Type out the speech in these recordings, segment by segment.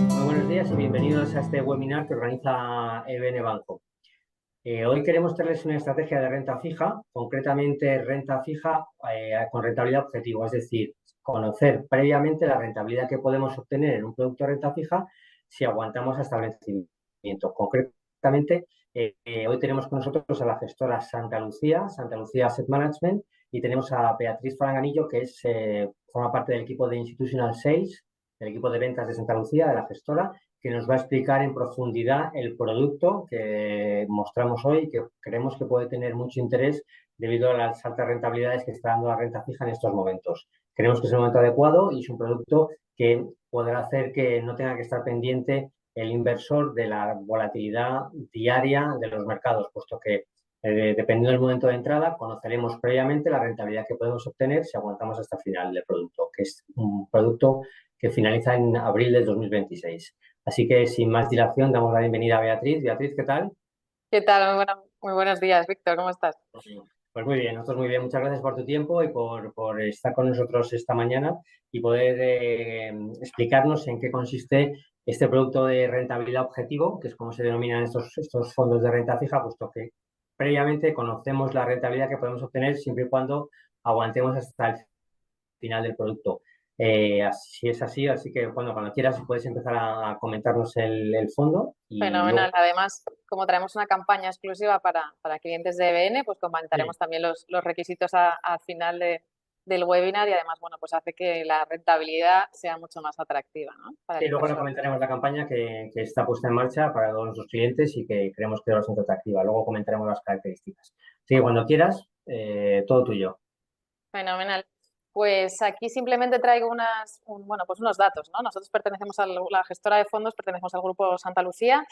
Muy buenos días y bienvenidos a este webinar que organiza EBN Banco. Hoy queremos traerles una estrategia de renta fija, concretamente renta fija con rentabilidad objetivo, es decir, conocer previamente la rentabilidad que podemos obtener en un producto de renta fija si aguantamos hasta el vencimiento. Concretamente, hoy tenemos con nosotros a la gestora Santa Lucía Asset Management, y tenemos a Beatriz Falanganillo, que forma parte del equipo de Institutional Sales, del equipo de ventas de Santa Lucía, de la gestora, que nos va a explicar en profundidad el producto que mostramos hoy, que creemos que puede tener mucho interés debido a las altas rentabilidades que está dando la renta fija en estos momentos. Creemos que es el momento adecuado y es un producto que podrá hacer que no tenga que estar pendiente el inversor de la volatilidad diaria de los mercados, puesto que dependiendo del momento de entrada, conoceremos previamente la rentabilidad que podemos obtener si aguantamos hasta el final del producto, que es un producto que finaliza en abril del 2026. Así que sin más dilación, damos la bienvenida a Beatriz. Beatriz, ¿qué tal? ¿Qué tal? Muy buenos días, Víctor, ¿cómo estás? Pues muy bien, nosotros muy bien. Muchas gracias por tu tiempo y por estar con nosotros esta mañana y poder explicarnos en qué consiste este producto de rentabilidad objetivo, que es como se denominan estos fondos de renta fija, puesto que previamente conocemos la rentabilidad que podemos obtener siempre y cuando aguantemos hasta el final del producto. Así es así, así que bueno, cuando quieras puedes empezar a comentarnos el fondo y Fenomenal. luego... Además, como traemos una campaña exclusiva para clientes de EBN, pues Sí. comentaremos también los requisitos al final del webinar y además, bueno, pues hace que la rentabilidad sea mucho más atractiva, ¿no? Para el Sí, luego le inversor. comentaremos la campaña que está puesta en marcha para todos nuestros clientes y que creemos que es bastante atractiva. Luego comentaremos las características. Así que cuando quieras, todo tuyo. Fenomenal. Pues aquí simplemente traigo pues unos datos, ¿no? Nosotros pertenecemos a la gestora de fondos, pertenecemos al grupo Santa Lucía,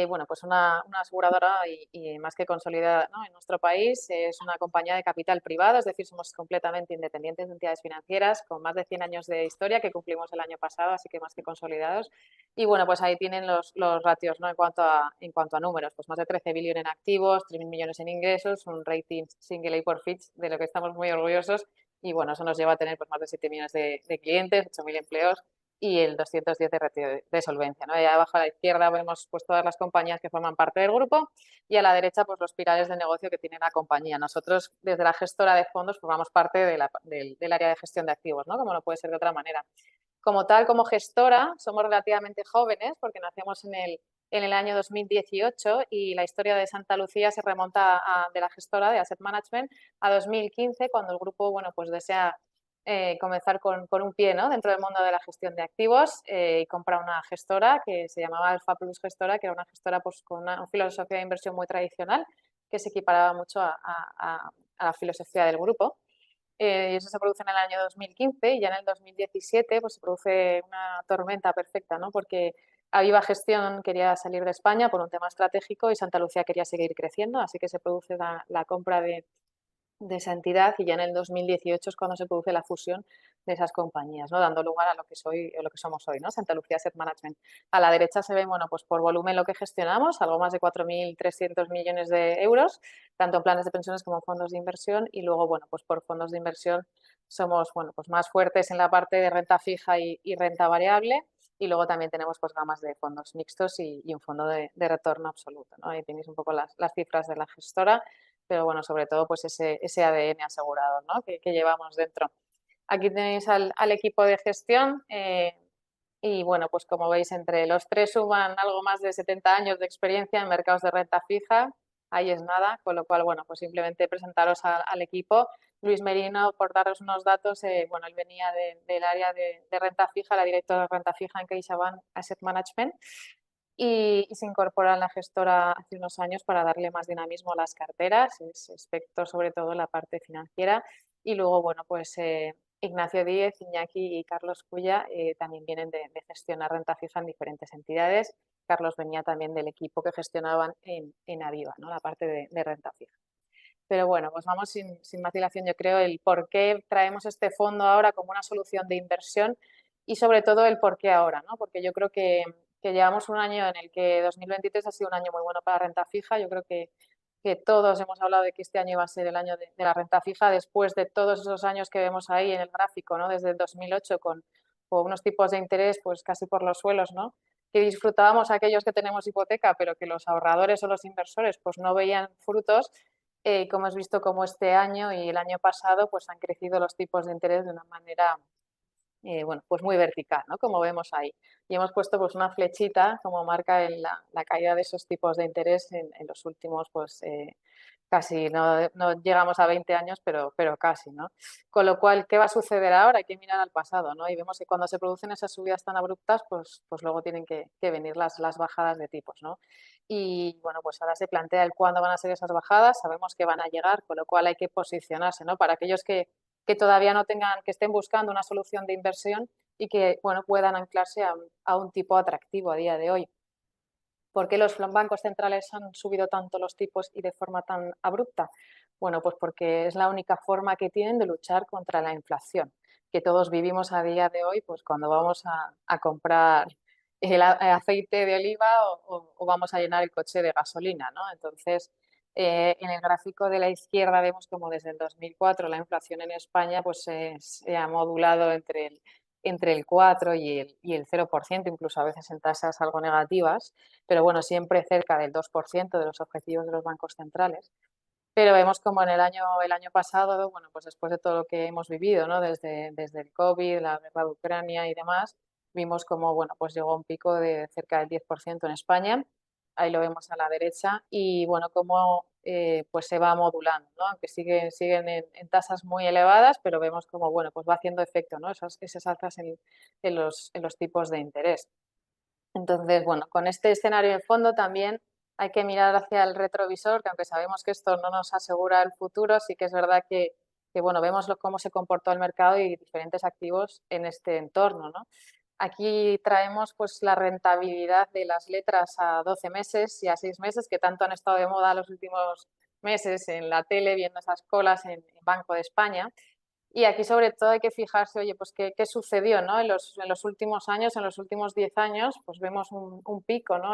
bueno, pues una aseguradora y más que consolidada, ¿no? En nuestro país. Es una compañía de capital privado, es decir, somos completamente independientes de entidades financieras con más de 100 años de historia que cumplimos el año pasado, así que más que consolidados. Y bueno, pues ahí tienen los ratios, ¿no? En cuanto a números, pues más de 13 billones en activos, 3.000 millones en ingresos, un rating single A por Fitch, de lo que estamos muy orgullosos. Y bueno, eso nos lleva a tener pues, más de 7 millones de clientes, 8.000 empleos y el 210 de ratio de solvencia, ¿no? Y abajo a la izquierda vemos pues, todas las compañías que forman parte del grupo y a la derecha pues, los pilares de negocio que tiene la compañía. Nosotros, desde la gestora de fondos, formamos parte del área de gestión de activos, ¿no? Como no puede ser de otra manera. Como tal, como gestora, somos relativamente jóvenes porque nacemos en el año 2018 y la historia de Santa Lucía se remonta de la gestora de Asset Management a 2015, cuando el grupo bueno, pues desea comenzar con un pie, ¿no? Dentro del mundo de la gestión de activos y compra una gestora que se llamaba Alfa Plus Gestora, que era una gestora pues, con una filosofía de inversión muy tradicional que se equiparaba mucho a la filosofía del grupo. Y eso se produce en el año 2015 y ya en el 2017 pues, se produce una tormenta perfecta, ¿no? Porque Aviva Gestión quería salir de España por un tema estratégico y Santa Lucía quería seguir creciendo, así que se produce la compra de esa entidad y ya en el 2018 es cuando se produce la fusión de esas compañías, ¿no? Dando lugar a lo que somos hoy, ¿no? Santa Lucía Asset Management. A la derecha se ve, bueno, pues por volumen lo que gestionamos, algo más de 4.300 millones de euros, tanto en planes de pensiones como en fondos de inversión y luego, bueno, pues por fondos de inversión somos, bueno, pues más fuertes en la parte de renta fija y renta variable y luego también tenemos pues gamas de fondos mixtos y un fondo de retorno absoluto, ¿no? Ahí tenéis un poco las cifras de la gestora, pero bueno, sobre todo pues ese ADN asegurado, ¿no? que llevamos dentro. Aquí tenéis al equipo de gestión y bueno, pues como veis, entre los tres suman algo más de 70 años de experiencia en mercados de renta fija, ahí es nada, con lo cual, bueno, pues simplemente presentaros al equipo. Luis Merino, por daros unos datos, bueno, él venía del área de renta fija, la directora de renta fija en CaixaBank Asset Management, y se incorpora en la gestora hace unos años para darle más dinamismo a las carteras, es experto sobre todo en la parte financiera. Y luego, bueno, pues Ignacio Díez, Iñaki y Carlos Cuya también vienen de gestionar renta fija en diferentes entidades. Carlos venía también del equipo que gestionaban en Aviva, ¿no? La parte de renta fija. Pero bueno, pues vamos sin más dilación, yo creo, el por qué traemos este fondo ahora como una solución de inversión y sobre todo el por qué ahora, ¿no? Porque yo creo que llevamos un año en el que 2023 ha sido un año muy bueno para renta fija. Yo creo que que todos hemos hablado de que este año iba a ser el año de la renta fija, después de todos esos años que vemos ahí en el gráfico, ¿no? Desde el 2008 con unos tipos de interés pues casi por los suelos, ¿no? Que disfrutábamos aquellos que tenemos hipoteca, pero que los ahorradores o los inversores pues no veían frutos. Como hemos visto como este año y el año pasado pues han crecido los tipos de interés de una manera bueno, pues muy vertical, ¿no? Como vemos ahí. Y hemos puesto pues una flechita como marca en la caída de esos tipos de interés en los últimos, pues casi, no llegamos a 20 años, pero casi, ¿no? Con lo cual, ¿qué va a suceder ahora? Hay que mirar al pasado, ¿no? Y vemos que cuando se producen esas subidas tan abruptas, pues luego tienen que venir las bajadas de tipos, ¿no? Y bueno, pues ahora se plantea el cuándo van a ser esas bajadas, sabemos que van a llegar, con lo cual hay que posicionarse, ¿no? Para aquellos que todavía no tengan, que estén buscando una solución de inversión y que, bueno, puedan anclarse a un tipo atractivo a día de hoy. ¿Por qué los bancos centrales han subido tanto los tipos y de forma tan abrupta? Bueno, pues porque es la única forma que tienen de luchar contra la inflación, que todos vivimos a día de hoy, pues cuando vamos a comprar el aceite de oliva o vamos a llenar el coche de gasolina, ¿no? Entonces, en el gráfico de la izquierda vemos como desde el 2004 la inflación en España pues se ha modulado entre el 4 y el 0%, incluso a veces en tasas algo negativas, pero bueno, siempre cerca del 2% de los objetivos de los bancos centrales. Pero vemos como en el año pasado, bueno, pues después de todo lo que hemos vivido, ¿no? Desde el COVID, la guerra de Ucrania y demás, vimos como, bueno, pues llegó a un pico de cerca del 10% en España, ahí lo vemos a la derecha, y bueno, como pues se va modulando, ¿no? Aunque siguen en tasas muy elevadas, pero vemos como, bueno, pues va haciendo efecto, ¿no? Esas alzas en los tipos de interés. Entonces, bueno, con este escenario de fondo también hay que mirar hacia el retrovisor, que aunque sabemos que esto no nos asegura el futuro, sí que es verdad que bueno, vemos cómo se comportó el mercado y diferentes activos en este entorno, ¿no? Aquí traemos pues la rentabilidad de las letras a 12 meses y a 6 meses, que tanto han estado de moda los últimos meses en la tele, viendo esas colas en Banco de España. Y aquí sobre todo hay que fijarse, oye, pues qué sucedió, ¿no? En los últimos años, en los últimos 10 años, pues vemos un pico, ¿no?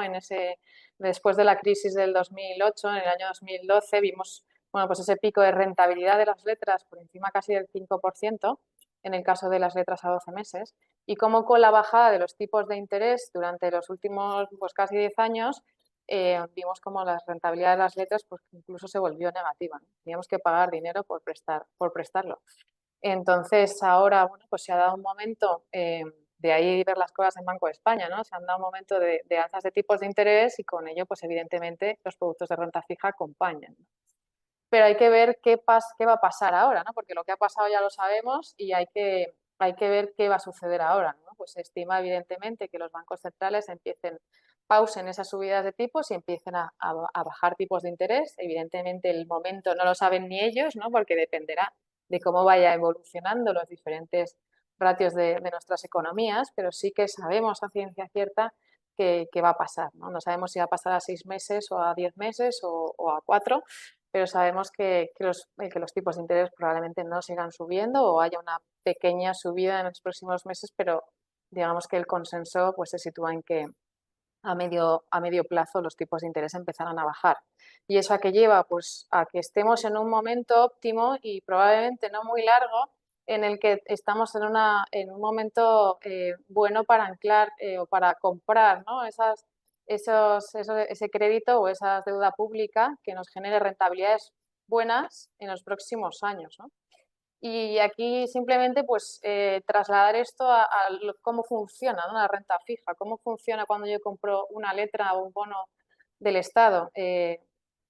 Después de la crisis del 2008, en el año 2012, vimos, bueno, pues ese pico de rentabilidad de las letras por encima casi del 5%, en el caso de las letras a 12 meses, y cómo con la bajada de los tipos de interés durante los últimos, pues casi 10 años, vimos como la rentabilidad de las letras, pues incluso se volvió negativa, ¿no? Teníamos que pagar dinero por prestarlo. Entonces, ahora, bueno, pues se ha dado un momento, de ahí ver las cosas en Banco de España, ¿no? Se han dado un momento de alzas de tipos de interés y con ello, pues evidentemente, los productos de renta fija acompañan. Pero hay que ver qué va a pasar ahora, ¿no? Porque lo que ha pasado ya lo sabemos y hay que ver qué va a suceder ahora, ¿no? Pues se estima, evidentemente, que los bancos centrales pausen esas subidas de tipos y empiecen a bajar tipos de interés. Evidentemente, el momento no lo saben ni ellos, ¿no? Porque dependerá de cómo vaya evolucionando los diferentes ratios de nuestras economías, pero sí que sabemos a ciencia cierta que va a pasar, ¿no? No sabemos si va a pasar a 6 meses o a 10 meses o a 4, pero sabemos que los tipos de interés probablemente no sigan subiendo o haya una pequeña subida en los próximos meses, pero digamos que el consenso pues, se sitúa en que a medio plazo los tipos de interés empezarán a bajar. ¿Y eso a qué lleva? Pues a que estemos en un momento óptimo y probablemente no muy largo en el que estamos en un momento bueno para anclar o para comprar, ¿no? Ese crédito o esa deuda pública que nos genere rentabilidades buenas en los próximos años, ¿no? Y aquí simplemente pues trasladar esto cómo funciona, ¿no? La renta fija, cómo funciona cuando yo compro una letra o un bono del Estado.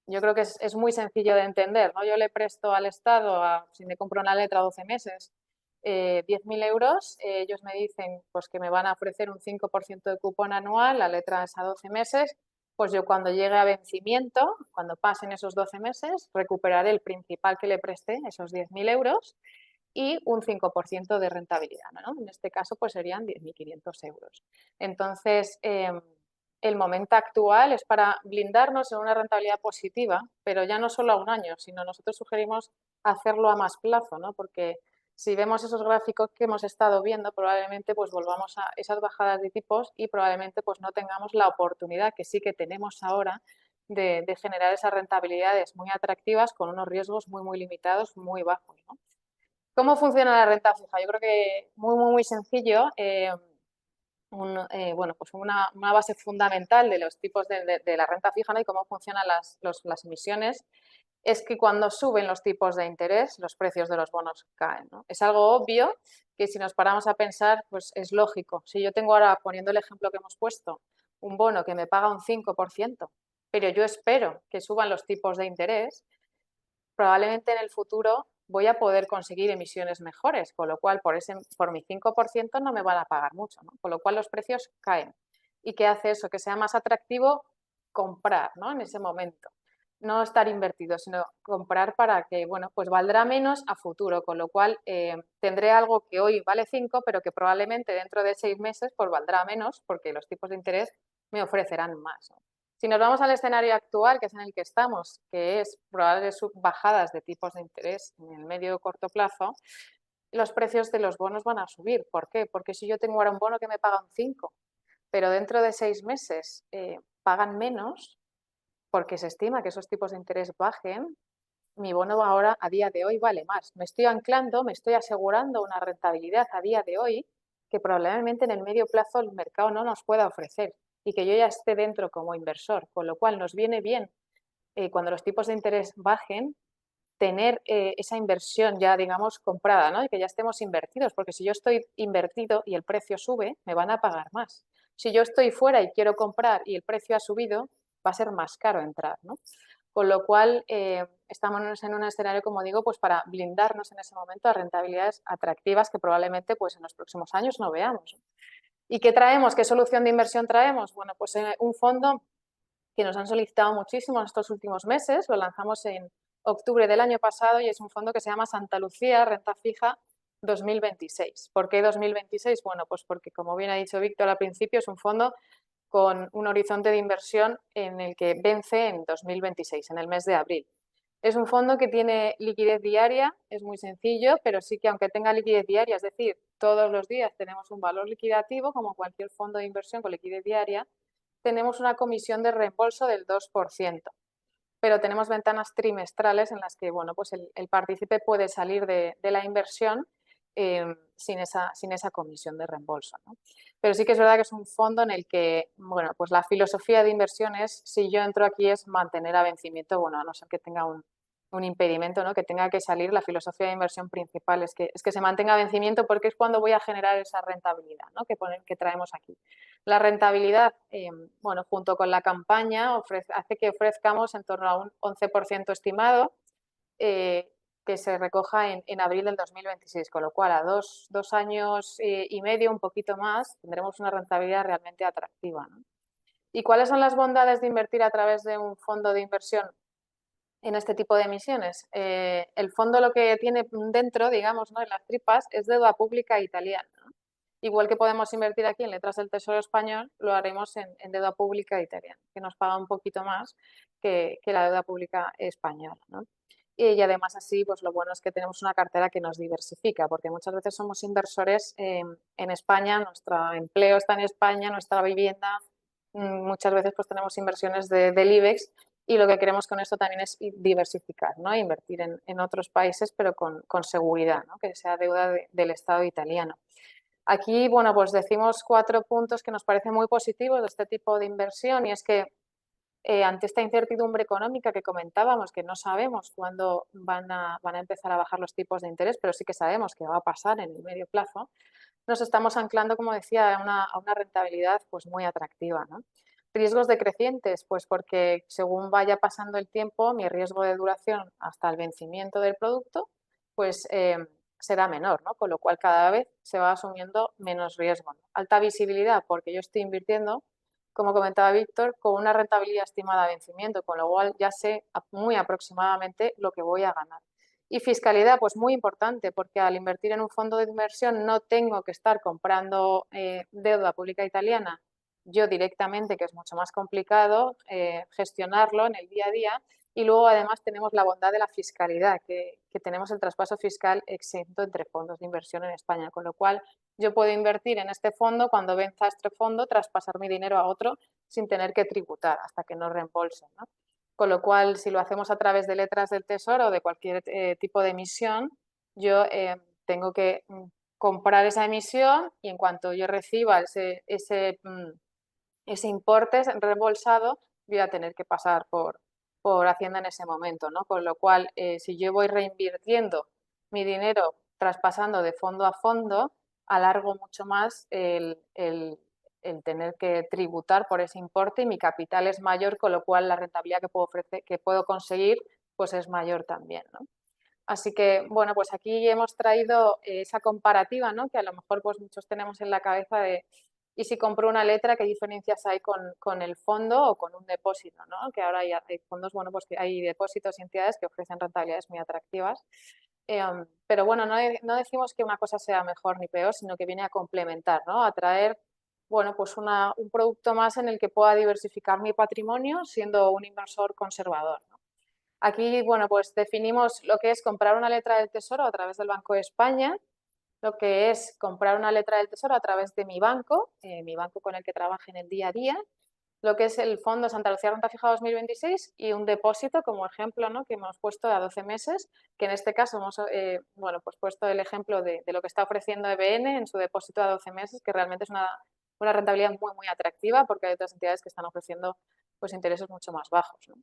Yo creo que es muy sencillo de entender, ¿no? Yo le presto al Estado, si me compro una letra a 12 meses, 10.000 euros, ellos me dicen pues, que me van a ofrecer un 5% de cupón anual, la letra es a 12 meses, pues yo cuando llegue a vencimiento, cuando pasen esos 12 meses, recuperaré el principal que le presté, esos 10.000 euros, y un 5% de rentabilidad, ¿no? En este caso, pues serían 10.500 euros. Entonces, el momento actual es para blindarnos en una rentabilidad positiva, pero ya no solo a un año, sino nosotros sugerimos hacerlo a más plazo, ¿no? Porque si vemos esos gráficos que hemos estado viendo, probablemente pues volvamos a esas bajadas de tipos y probablemente pues no tengamos la oportunidad que sí que tenemos ahora de generar esas rentabilidades muy atractivas con unos riesgos muy limitados, muy bajos, ¿no? ¿Cómo funciona la renta fija? Yo creo que muy sencillo. Bueno, pues una base fundamental de los tipos de la renta fija, ¿no? Y cómo funcionan las emisiones es que cuando suben los tipos de interés, los precios de los bonos caen, ¿no? Es algo obvio que si nos paramos a pensar, pues es lógico. Si yo tengo ahora, poniendo el ejemplo que hemos puesto, un bono que me paga un 5%, pero yo espero que suban los tipos de interés, probablemente en el futuro voy a poder conseguir emisiones mejores, con lo cual por mi 5% no me van a pagar mucho, ¿no? Con lo cual los precios caen. ¿Y qué hace eso? Que sea más atractivo comprar, ¿no? En ese momento. No estar invertido, sino comprar para que, bueno, pues valdrá menos a futuro, con lo cual tendré algo que hoy vale 5, pero que probablemente dentro de 6 meses pues valdrá menos porque los tipos de interés me ofrecerán más, ¿no? Si nos vamos al escenario actual, que es en el que estamos, que es probables bajadas de tipos de interés en el medio o corto plazo, los precios de los bonos van a subir. ¿Por qué? Porque si yo tengo ahora un bono que me paga un 5, pero dentro de 6 meses pagan menos, porque se estima que esos tipos de interés bajen, mi bono ahora a día de hoy vale más. Me estoy anclando, me estoy asegurando una rentabilidad a día de hoy que probablemente en el medio plazo el mercado no nos pueda ofrecer y que yo ya esté dentro como inversor, con lo cual nos viene bien cuando los tipos de interés bajen tener esa inversión ya, digamos, comprada, ¿no? Y que ya estemos invertidos, porque si yo estoy invertido y el precio sube, me van a pagar más. Si yo estoy fuera y quiero comprar y el precio ha subido, va a ser más caro entrar, ¿no? Con lo cual, estamos en un escenario, como digo, pues para blindarnos en ese momento a rentabilidades atractivas que probablemente pues en los próximos años no veamos. ¿Y qué traemos? ¿Qué solución de inversión traemos? Bueno, pues un fondo que nos han solicitado muchísimo en estos últimos meses, lo lanzamos en octubre del año pasado y es un fondo que se llama Santa Lucía Renta Fija 2026. ¿Por qué 2026? Bueno, pues porque, como bien ha dicho Víctor al principio, es un fondo con un horizonte de inversión en el que vence en 2026, en el mes de abril. Es un fondo que tiene liquidez diaria, es muy sencillo, pero sí que aunque tenga liquidez diaria, es decir, todos los días tenemos un valor liquidativo, como cualquier fondo de inversión con liquidez diaria, tenemos una comisión de reembolso del 2%, pero tenemos ventanas trimestrales en las que, bueno, pues el partícipe puede salir de la inversión sin esa comisión de reembolso, ¿no? Pero sí que es verdad que es un fondo en el que, bueno, pues la filosofía de inversión es, si yo entro aquí, es mantener a vencimiento, bueno, a no ser que tenga un impedimento, ¿no? Que tenga que salir, la filosofía de inversión principal es que se mantenga a vencimiento porque es cuando voy a generar esa rentabilidad, ¿no? que traemos aquí. La rentabilidad, bueno, junto con la campaña, hace que ofrezcamos en torno a un 11% estimado, que se recoja en abril del 2026, con lo cual a dos años y medio, un poquito más, tendremos una rentabilidad realmente atractiva, ¿no? ¿Y cuáles son las bondades de invertir a través de un fondo de inversión en este tipo de emisiones? El fondo lo que tiene dentro, digamos, ¿no?, en las tripas, es deuda pública italiana, ¿no? Igual que podemos invertir aquí en letras del Tesoro español, lo haremos en deuda pública italiana, que nos paga un poquito más que la deuda pública española, ¿no? Y además así, pues lo bueno es que tenemos una cartera que nos diversifica, porque muchas veces somos inversores en España, nuestro empleo está en España, nuestra vivienda, muchas veces pues tenemos inversiones del IBEX y lo que queremos con esto también es diversificar, ¿no? Invertir en otros países, pero con seguridad, ¿no? Que sea deuda del Estado italiano. Aquí, bueno, pues decimos 4 puntos que nos parecen muy positivos de este tipo de inversión y es que ante esta incertidumbre económica que comentábamos, que no sabemos cuándo van a empezar a bajar los tipos de interés, pero sí que sabemos que va a pasar en el medio plazo, nos estamos anclando, como decía, a una rentabilidad pues muy atractiva, ¿no? Riesgos decrecientes, pues porque según vaya pasando el tiempo, mi riesgo de duración hasta el vencimiento del producto, pues será menor, ¿no? Con lo cual cada vez se va asumiendo menos riesgo, ¿no? Alta visibilidad, porque yo estoy invirtiendo, como comentaba Víctor, con una rentabilidad estimada a vencimiento, con lo cual ya sé muy aproximadamente lo que voy a ganar. Y fiscalidad, pues muy importante, porque al invertir en un fondo de inversión no tengo que estar comprando deuda pública italiana yo directamente, que es mucho más complicado gestionarlo en el día a día, Y luego además tenemos la bondad de la fiscalidad, que tenemos el traspaso fiscal exento entre fondos de inversión en España, con lo cual yo puedo invertir en este fondo, cuando venza este fondo, traspasar mi dinero a otro sin tener que tributar hasta que no reembolsen, ¿no? Con lo cual, si lo hacemos a través de letras del Tesoro o de cualquier tipo de emisión, yo tengo que comprar esa emisión y en cuanto yo reciba ese importe reembolsado, voy a tener que pasar por Hacienda en ese momento, ¿no? Con lo cual, si yo voy reinvirtiendo mi dinero, traspasando de fondo a fondo, alargo mucho más el tener que tributar por ese importe y mi capital es mayor, con lo cual la rentabilidad que puedo conseguir pues es mayor también, ¿no? Así que, bueno, pues aquí hemos traído esa comparativa, ¿no? Que a lo mejor pues muchos tenemos en la cabeza de, ¿y si compro una letra, qué diferencias hay con el fondo o con un depósito, ¿no? Que ahora hay fondos, bueno, pues que hay depósitos y entidades que ofrecen rentabilidades muy atractivas. Pero bueno, no decimos que una cosa sea mejor ni peor, sino que viene a complementar, ¿no? A traer, bueno, pues un producto más en el que pueda diversificar mi patrimonio siendo un inversor conservador, ¿no? Aquí, bueno, pues definimos lo que es comprar una letra del Tesoro a través del Banco de España, lo que es comprar una letra del Tesoro a través de mi banco con el que trabaje en el día a día, lo que es el Fondo Santa Lucía Renta Fija 2026 y un depósito como ejemplo, ¿no? Que hemos puesto a 12 meses, que en este caso hemos bueno, pues puesto el ejemplo de lo que está ofreciendo EBN en su depósito a 12 meses, que realmente es una rentabilidad muy, muy atractiva porque hay otras entidades que están ofreciendo pues, intereses mucho más bajos, ¿no?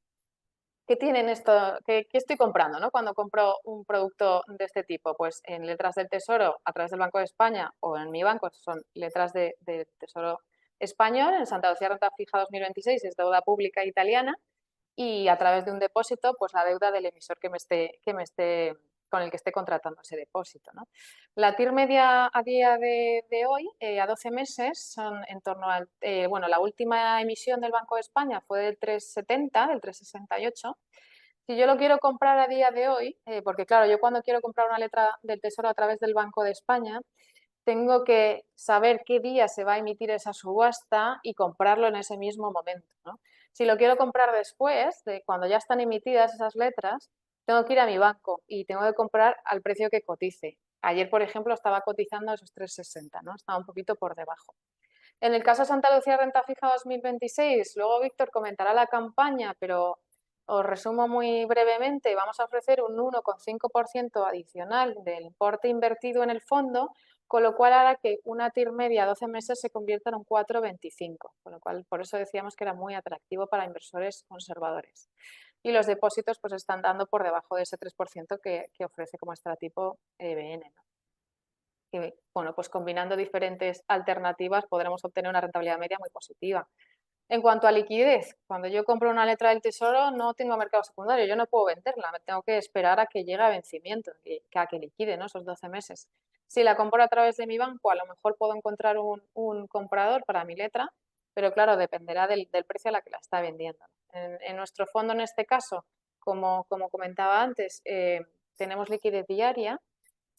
¿Qué tienen esto? ¿Qué estoy comprando, ¿no? Cuando compro un producto de este tipo? Pues en letras del Tesoro a través del Banco de España o en mi banco son letras del Tesoro español, en Santa Lucía Renta Fija 2026 es deuda pública italiana y a través de un depósito, pues la deuda del emisor con el que esté contratando ese depósito, ¿no? La TIR media a día de hoy, a 12 meses, son en torno al, bueno, la última emisión del Banco de España fue del 3,70, del 3,68. Si yo lo quiero comprar a día de hoy, porque claro, yo cuando quiero comprar una letra del Tesoro a través del Banco de España, tengo que saber qué día se va a emitir esa subasta y comprarlo en ese mismo momento, ¿no? Si lo quiero comprar después, de cuando ya están emitidas esas letras, tengo que ir a mi banco y tengo que comprar al precio que cotice. Ayer, por ejemplo, estaba cotizando esos 3,60, ¿no? Estaba un poquito por debajo. En el caso de Santa Lucía Renta Fija 2026, luego Víctor comentará la campaña, pero os resumo muy brevemente, vamos a ofrecer un 1,5% adicional del importe invertido en el fondo, con lo cual hará que una TIR media a 12 meses se convierta en un 4,25, con lo cual por eso decíamos que era muy atractivo para inversores conservadores. Y los depósitos pues están dando por debajo de ese 3% que ofrece como estratipo EBN, ¿no? Que, bueno, pues combinando diferentes alternativas podremos obtener una rentabilidad media muy positiva. En cuanto a liquidez, cuando yo compro una letra del Tesoro no tengo mercado secundario, yo no puedo venderla, me tengo que esperar a que llegue a vencimiento, a que liquide, ¿no? Esos 12 meses. Si la compro a través de mi banco, a lo mejor puedo encontrar un comprador para mi letra, pero claro, dependerá del precio a la que la está vendiendo. En nuestro fondo, en este caso, como comentaba antes, tenemos liquidez diaria.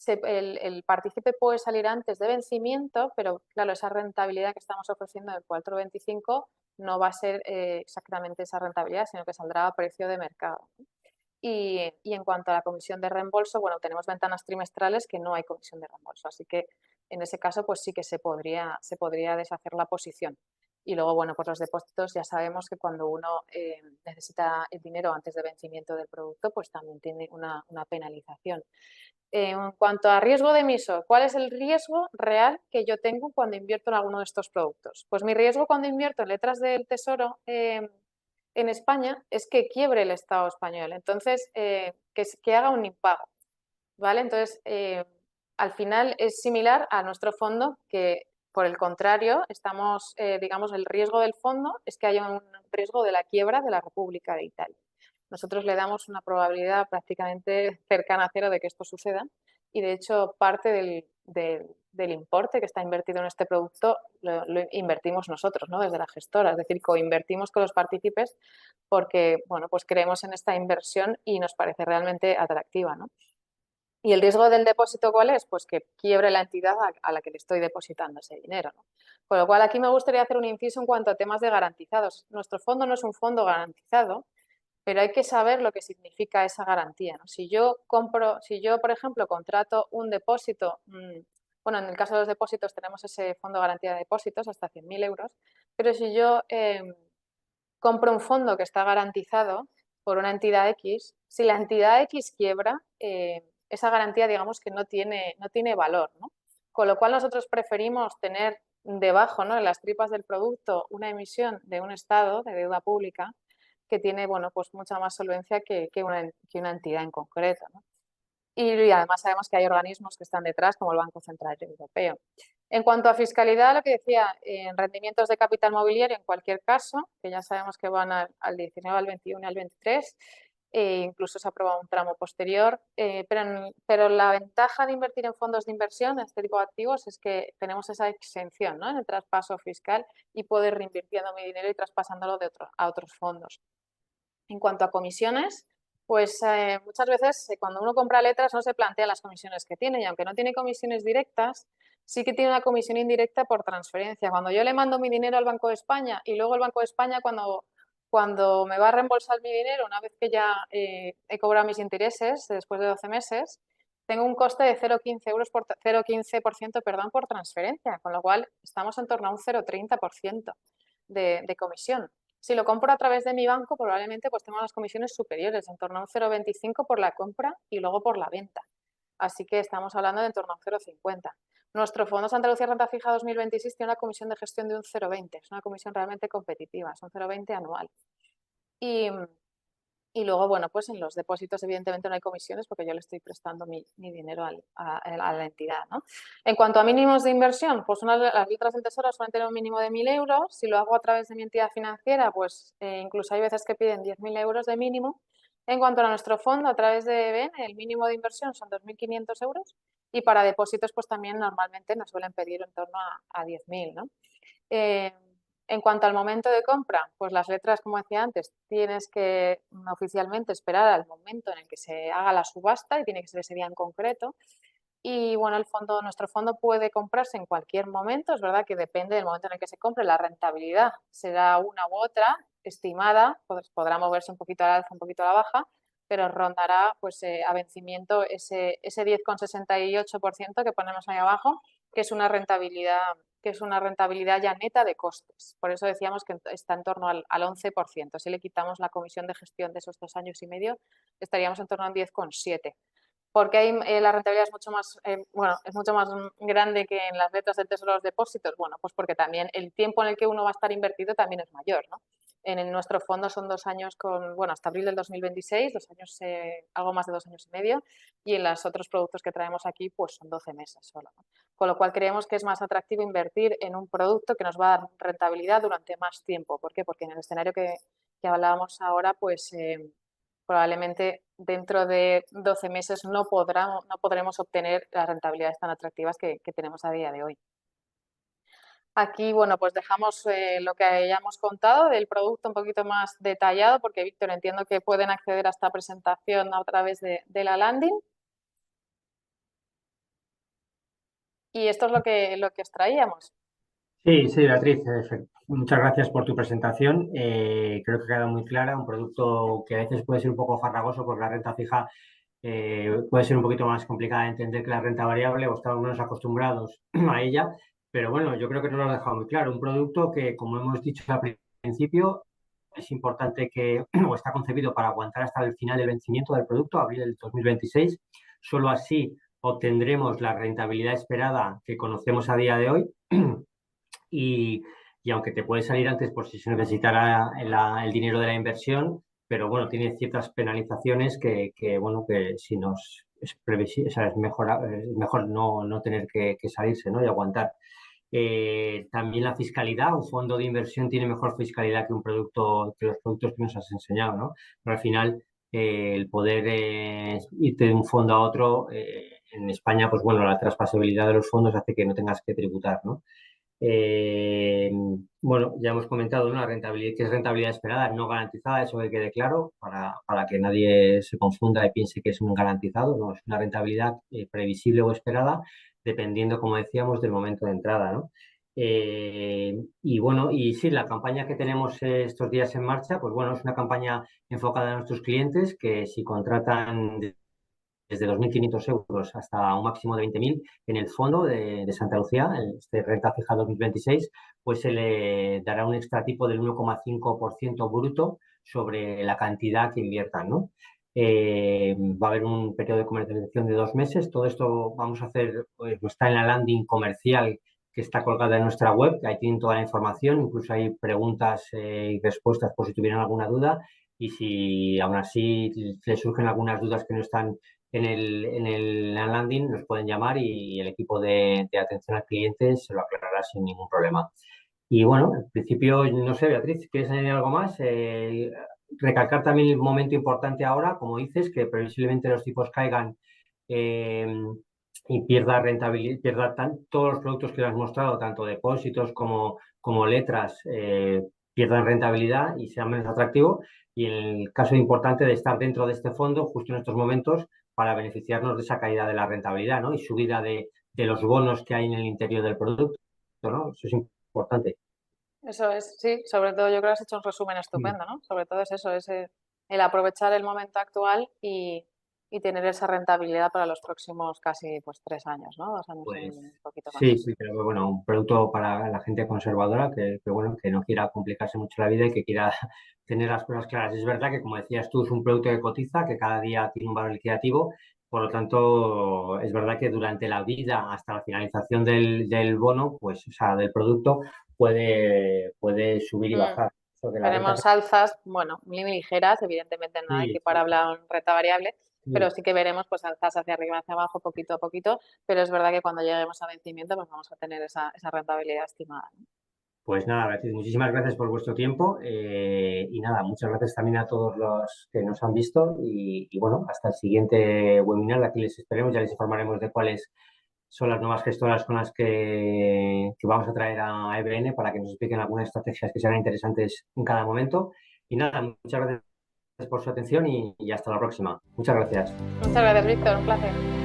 El partícipe puede salir antes de vencimiento, pero claro, esa rentabilidad que estamos ofreciendo del 4,25 no va a ser exactamente esa rentabilidad, sino que saldrá a precio de mercado. Y en cuanto a la comisión de reembolso, bueno, tenemos ventanas trimestrales que no hay comisión de reembolso, así que en ese caso pues sí que se podría deshacer la posición. Y luego, bueno, pues los depósitos ya sabemos que cuando uno necesita el dinero antes de vencimiento del producto, pues también tiene una penalización. En cuanto a riesgo de emisor, ¿cuál es el riesgo real que yo tengo cuando invierto en alguno de estos productos? Pues mi riesgo cuando invierto en letras del Tesoro en España es que quiebre el Estado español, entonces que haga un impago, ¿vale? Entonces, al final es similar a nuestro fondo que, por el contrario, digamos, el riesgo del fondo es que haya un riesgo de la quiebra de la República de Italia. Nosotros le damos una probabilidad prácticamente cercana a cero de que esto suceda y, de hecho, parte del importe que está invertido en este producto lo invertimos nosotros, ¿no? Desde la gestora, es decir, coinvertimos con los partícipes porque, bueno, pues creemos en esta inversión y nos parece realmente atractiva, ¿no? ¿Y el riesgo del depósito cuál es? Pues que quiebre la entidad a la que le estoy depositando ese dinero, ¿no? Con lo cual, aquí me gustaría hacer un inciso en cuanto a temas de garantizados. Nuestro fondo no es un fondo garantizado, pero hay que saber lo que significa esa garantía, ¿no? Si yo, por ejemplo, contrato un depósito, bueno, en el caso de los depósitos tenemos ese fondo de garantía de depósitos hasta 100.000 euros, pero si yo compro un fondo que está garantizado por una entidad X, si la entidad X quiebra, esa garantía, digamos que no tiene valor, ¿no? Con lo cual nosotros preferimos tener debajo, ¿no?, en las tripas del producto, una emisión de un estado de deuda pública que tiene, bueno, pues mucha más solvencia que una entidad en concreto, ¿no? Y además sabemos que hay organismos que están detrás, como el Banco Central Europeo. En cuanto a fiscalidad, lo que decía, en rendimientos de capital mobiliario, en cualquier caso, que ya sabemos que van al 19, al 21 y al 23, incluso se ha aprobado un tramo posterior, pero la ventaja de invertir en fondos de inversión, en este tipo de activos, es que tenemos esa exención, ¿no?, en el traspaso fiscal y poder reinvirtiendo mi dinero y traspasándolo a otros fondos. En cuanto a comisiones, pues muchas veces cuando uno compra letras no se plantea las comisiones que tiene, y aunque no tiene comisiones directas, sí que tiene una comisión indirecta por transferencia. Cuando yo le mando mi dinero al Banco de España y luego el Banco de España cuando me va a reembolsar mi dinero, una vez que ya he cobrado mis intereses después de 12 meses, tengo un coste de 0,15%, perdón, por transferencia, con lo cual estamos en torno a un 0,30% de comisión. Si lo compro a través de mi banco, probablemente pues tengo las comisiones superiores, en torno a un 0,25 por la compra y luego por la venta. Así que estamos hablando de en torno a un 0,50. Nuestro Fondo Santa Lucía Renta Fija 2026 tiene una comisión de gestión de un 0,20. Es una comisión realmente competitiva, es un 0,20 anual. Y luego, bueno, pues en los depósitos evidentemente no hay comisiones porque yo le estoy prestando mi dinero a la entidad, ¿no? En cuanto a mínimos de inversión, pues las letras del Tesoro suelen tener un mínimo de 1.000 euros. Si lo hago a través de mi entidad financiera, pues incluso hay veces que piden 10.000 euros de mínimo. En cuanto a nuestro fondo, a través de EBEN, el mínimo de inversión son 2.500 euros y para depósitos pues también normalmente nos suelen pedir en torno a 10.000, ¿no? En cuanto al momento de compra, pues las letras, como decía antes, tienes que oficialmente esperar al momento en el que se haga la subasta y tiene que ser ese día en concreto. Y bueno, nuestro fondo puede comprarse en cualquier momento, es verdad que depende del momento en el que se compre, la rentabilidad será una u otra estimada, pues podrá moverse un poquito a la alza, un poquito a la baja, pero rondará pues a vencimiento ese 10,68% que ponemos ahí abajo, que es una rentabilidad ya neta de costes. Por eso decíamos que está en torno al 11%. Si le quitamos la comisión de gestión de esos 2 años y medio, estaríamos en torno al 10,7%. Porque ahí la rentabilidad es mucho más, es mucho más grande que en las letras del Tesoro de los depósitos. Bueno, pues porque también el tiempo en el que uno va a estar invertido también es mayor, ¿no? En nuestro fondo son 2 años hasta abril del 2026, 2 años, algo más de 2 años y medio, y en los otros productos que traemos aquí, pues son 12 meses solo, ¿no? Con lo cual creemos que es más atractivo invertir en un producto que nos va a dar rentabilidad durante más tiempo. ¿Por qué? Porque en el escenario que hablábamos ahora, pues probablemente dentro de 12 meses no podremos obtener las rentabilidades tan atractivas que tenemos a día de hoy. Aquí, bueno, pues dejamos lo que hayamos contado del producto un poquito más detallado, porque, Víctor, entiendo que pueden acceder a esta presentación a través de la landing. Y esto es lo que os traíamos. Sí, sí, Beatriz, muchas gracias por tu presentación. Creo que ha quedado muy clara, un producto que a veces puede ser un poco farragoso porque la renta fija puede ser un poquito más complicada de entender que la renta variable o estamos menos acostumbrados a ella, pero bueno, yo creo que nos lo ha dejado muy claro. Un producto que, como hemos dicho al principio, es importante que, o está concebido para aguantar hasta el final del vencimiento del producto, abril del 2026. Solo así obtendremos la rentabilidad esperada que conocemos a día de hoy. Y, y aunque te puede salir antes por si se necesitara el dinero de la inversión, pero bueno, tiene ciertas penalizaciones bueno, que si nos es previsible, o sea, es mejor no tener que salirse, ¿no? Y aguantar. También la fiscalidad, un fondo de inversión tiene mejor fiscalidad que que los productos que nos has enseñado, ¿no? Pero al final, el poder irte de un fondo a otro, en España, pues bueno, la traspasabilidad de los fondos hace que no tengas que tributar, ¿no? Eh, bueno, ya hemos comentado, ¿no?, la rentabilidad, que es rentabilidad esperada, no garantizada, eso que quede claro, para que nadie se confunda y piense que es un garantizado, no, es una rentabilidad previsible o esperada, dependiendo, como decíamos, del momento de entrada, ¿no? Y bueno, y sí, la campaña que tenemos estos días en marcha, pues bueno, es una campaña enfocada a nuestros clientes que si contratan desde 2.500 euros hasta un máximo de 20.000 en el fondo de Santa Lucía, este renta fija 2026, pues se le dará un extra tipo del 1,5% bruto sobre la cantidad que inviertan, ¿no? Va a haber un periodo de comercialización de 2 meses. Todo esto vamos a hacer, pues, está en la landing comercial que está colgada en nuestra web, que ahí tienen toda la información, incluso hay preguntas y respuestas por si tuvieran alguna duda. Y si aún así les surgen algunas dudas que no están la landing, nos pueden llamar y el equipo de atención al cliente se lo aclarará sin ningún problema. Y bueno, en principio, no sé, Beatriz, ¿quieres añadir algo más? Recalcar también el momento importante ahora, como dices, que previsiblemente los tipos caigan eh, y pierda rentabilidad, todos los productos que le has mostrado, tanto depósitos como letras, pierdan rentabilidad y sean menos atractivos. Y en el caso importante de estar dentro de este fondo, justo en estos momentos, para beneficiarnos de esa caída de la rentabilidad, ¿no? Y subida de los bonos que hay en el interior del producto, ¿no? Eso es importante. Eso es, sí, sobre todo yo creo que has hecho un resumen Mm. estupendo, ¿no? Sobre todo es eso, es el aprovechar el momento actual y tener esa rentabilidad para los próximos casi pues 3 años, ¿no? 2 años y Pues un poquito sí, más. sí, pero bueno, un producto para la gente conservadora bueno, que no quiera complicarse mucho la vida y que quiera tener las cosas claras. Es verdad que, como decías tú, es un producto que cotiza, que cada día tiene un valor liquidativo, por lo tanto, es verdad que durante la vida, hasta la finalización del bono, pues, o sea, del producto, puede subir y Mm. bajar. Eso de la renta. Veremos alzas, bueno, muy ligeras, evidentemente no hay Sí, que para hablar en renta variable, pero sí. sí que veremos pues alzas hacia arriba, hacia abajo, poquito a poquito, pero es verdad que cuando lleguemos a vencimiento pues vamos a tener esa rentabilidad estimada, ¿no? Pues nada, Beatriz, muchísimas gracias por vuestro tiempo y nada, muchas gracias también a todos los que nos han visto y bueno, hasta el siguiente webinar, aquí les esperemos, ya les informaremos de cuáles son las nuevas gestoras con las que vamos a traer a EBN para que nos expliquen algunas estrategias que serán interesantes en cada momento. Y nada, muchas gracias por su atención y hasta la próxima. Muchas gracias. Muchas gracias, Víctor, un placer.